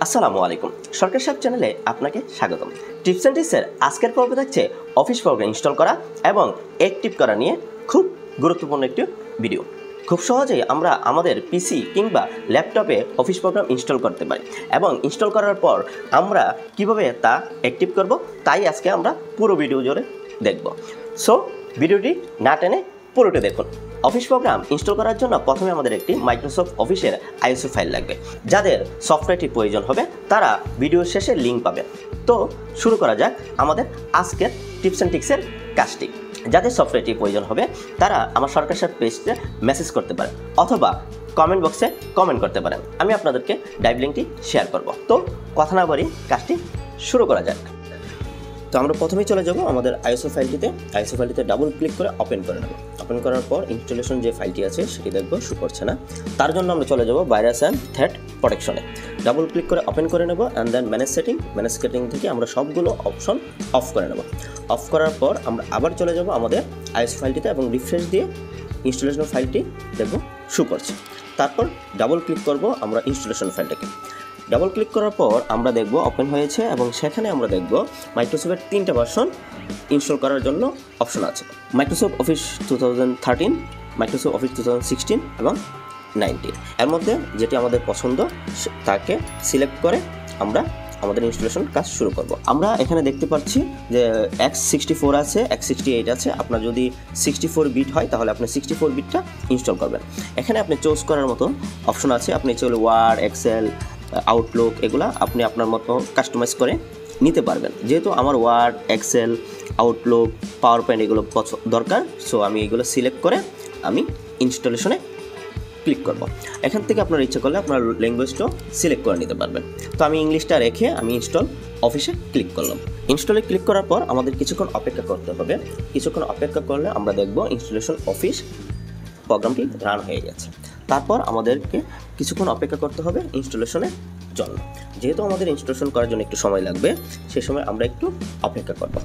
আসসালামু আলাইকুম। সরকার সাহেব চ্যানেলে আপনাকে স্বাগতম। টিপস অ্যান্ড ট্রিক্সের আজকের পর্বে থাকছে অফিস প্রোগ্রাম ইনস্টল করা এবং অ্যাক্টিভ করা নিয়ে খুব গুরুত্বপূর্ণ একটি ভিডিও। খুব সহজেই আমরা আমাদের পিসি কিংবা ল্যাপটপে অফিস প্রোগ্রাম ইনস্টল করতে পারি এবং ইনস্টল করার পর আমরা কিভাবে তা অ্যাক্টিভ করব তাই আজকে আমরা পুরো ভিডিও জুড়ে দেখব। সো ভিডিওটি না টেনে পুরোটা দেখুন। অফিস প্রোগ্রাম ইনস্টল করার জন্য প্রথমে আমাদের একটি মাইক্রোসফট অফিসের আইএসও ফাইল লাগবে। যাদের সফটওয়্যারটি প্রয়োজন হবে তারা ভিডিওর শেষে লিঙ্ক পাবেন। তো শুরু করা যাক আমাদের আজকের টিপস অ্যান্ড ট্রিক্সের কাজটি। যাদের সফটওয়্যারটি প্রয়োজন হবে তারা আমার সরকার সাহেব পেজে মেসেজ করতে পারেন অথবা কমেন্ট বক্সে কমেন্ট করতে পারেন। আমি আপনাদেরকে ড্রাইভ লিঙ্কটি শেয়ার করব। তো কথা না বলি কাজটি শুরু করা যাক। তো আমরা প্রথমেই চলে যাব আমাদের আইএসও ফাইলটিতে ডাবল ক্লিক করে ওপেন করে নেব। ওপেন করার পর ইনস্টলেশন যে ফাইলটি আছে সেটি দেখব শো করছে না। তার জন্য আমরা চলে যাব ভাইরাস অ্যান্ড থ্রেট প্রোটেকশনে। ডাবল ক্লিক করে ওপেন করে নেব অ্যান্ড দেন ম্যানেজ সেটিং থেকে আমরা সবগুলো অপশন অফ করে নেব। অফ করার পর আমরা আবার চলে যাব আমাদের আইএসও ফাইলটিতে এবং রিফ্রেশ দিয়ে ইনস্টলেশন ফাইলটি দেখব শো করছে। তারপর ডাবল ক্লিক করব আমরা ইনস্টলেশন ফাইলটাকে। ডাবল ক্লিক করার পর আমরা দেখব ওপেন হয়েছে এবং সেখানে আমরা দেখব মাইক্রোসফটের 3টা ভার্সন ইনস্টল করার জন্য অপশন আছে। মাইক্রোসফট অফিস 2013, মাইক্রোসফট অফিস 2016 এবং 19। এর মধ্যে যেটি আমাদের পছন্দ তাকে সিলেক্ট করে আমরা আমাদের ইনস্টলেশন কাজ শুরু করব। আমরা এখানে দেখতে পাচ্ছি যে x64 আছে, x68 আছে। আপনার যদি 64 বিট হয় তাহলে আপনি 64 বিটটা ইনস্টল করবেন। এখানে আপনি চুজ করার মতো অপশন আছে। আপনি চলে ওয়ার্ড, এক্সেল, আউটলুক এগুলা আপনি আপনার মতো কাস্টমাইজ করে নিতে পারবেন। যেহেতু আমার Word, Excel, Outlook, PowerPoint এগুলো দরকার, সো আমি এগুলো সিলেক্ট করে আমি ইনস্টলেশনে ক্লিক করব। এখান থেকে আপনার ইচ্ছা করলে আপনার ল্যাঙ্গুয়েজটাও সিলেক্ট করে নিতে পারবেন। তো আমি ইংলিশটা রেখে আমি ইনস্টল অফিসে ক্লিক করলাম। ইনস্টলে ক্লিক করার পর আমাদের কিছুক্ষণ অপেক্ষা করতে হবে। কিছুক্ষণ অপেক্ষা করলে আমরা দেখব ইনস্টলেশন অফিস প্রোগ্রামটি রান হয়ে গেছে। তারপর আমাদেরকে কিছুক্ষণ অপেক্ষা করতে হবে ইনস্টলেশনের জন্য। যেহেতু আমাদের ইনস্টলেশন করার জন্য একটু সময় লাগবে, সেই সময় আমরা একটু অপেক্ষা করব।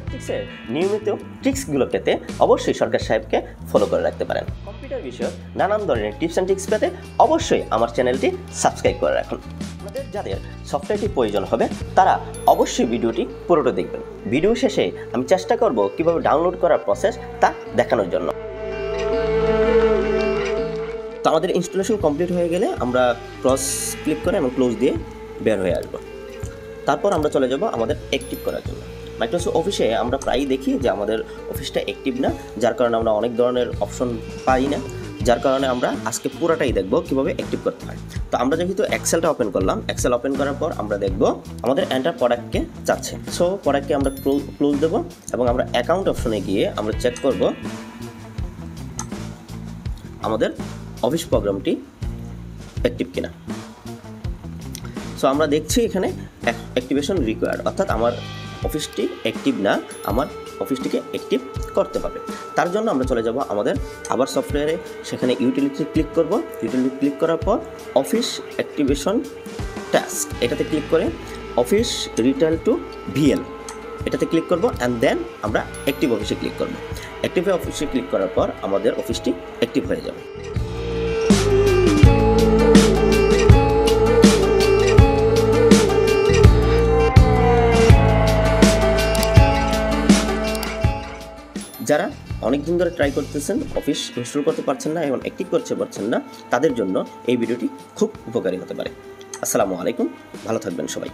ট্রিক্সের নিয়মিত ট্রিক্সগুলো পেতে অবশ্যই সরকার সাহেবকে ফলো করে রাখতে পারেন। কম্পিউটার বিষয়ক নানান ধরনের টিপস অ্যান্ড ট্রিক্স পেতে অবশ্যই আমার চ্যানেলটি সাবস্ক্রাইব করে রাখুন। আপনাদের যাদের সফটওয়্যারটি প্রয়োজন হবে তারা অবশ্যই ভিডিওটি পুরোটা দেখবেন। ভিডিও শেষে আমি চেষ্টা করব কীভাবে ডাউনলোড করার প্রসেস তা দেখানোর জন্য। তো আমাদের ইনস্টলেশন কমপ্লিট হয়ে গেলে আমরা ক্রস ক্লিক করে এবং ক্লোজ দিয়ে বের হয়ে আসব। তারপর আমরা চলে যাব আমাদের অ্যাক্টিভ করার জন্য। মাইক্রোসফট অফিসে আমরা প্রায়ই দেখি যে আমাদের অফিসটা অ্যাক্টিভ না, যার কারণে আমরা অনেক ধরনের অপশন পাই না, যার কারণে আমরা আজকে পুরোটাই দেখব কীভাবে অ্যাক্টিভ করতে হয়। তো আমরা যেহেতু এক্সেলটা ওপেন করলাম, এক্সেল ওপেন করার পর আমরা দেখব আমাদের এন্টার প্রোডাক্টকে চাচ্ছে। সো প্রোডাক্টকে আমরা ক্লোজ দেবো এবং আমরা অ্যাকাউন্ট অপশনে গিয়ে আমরা চেক করব আমাদের অফিস প্রোগ্রামটি অ্যাক্টিভ কিনা। সো আমরা দেখছি এখানে অ্যাক্টিভেশন রিকোয়ার্ড, অর্থাৎ আমার অফিসটি অ্যাক্টিভ না, আমার অফিসটিকে অ্যাক্টিভ করতে হবে। তার জন্য আমরা চলে যাব আমাদের আবার সফটওয়্যারে, সেখানে ইউটিলিটি ক্লিক করব। ইউটিলিটি ক্লিক করার পর অফিস অ্যাক্টিভেশন টাস্ক এটাতে ক্লিক করে অফিস রিটেল টু ভিএল এটাতে ক্লিক করব অ্যান্ড দেন আমরা অ্যাক্টিভ অফিসে ক্লিক করব। অ্যাক্টিভ অফিসে ক্লিক করার পর আমাদের অফিসটি অ্যাক্টিভ হয়ে যাবে। যারা অনেক দিন ধরে ট্রাই করতেছেন, অফিস ইনস্টল করতে পারছেন না এবং অ্যাক্টিভ করতে পারছেন না, তাদের জন্য এই ভিডিওটি খুব উপকারী হতে পারে। আসসালামু আলাইকুম, ভালো থাকবেন সবাই।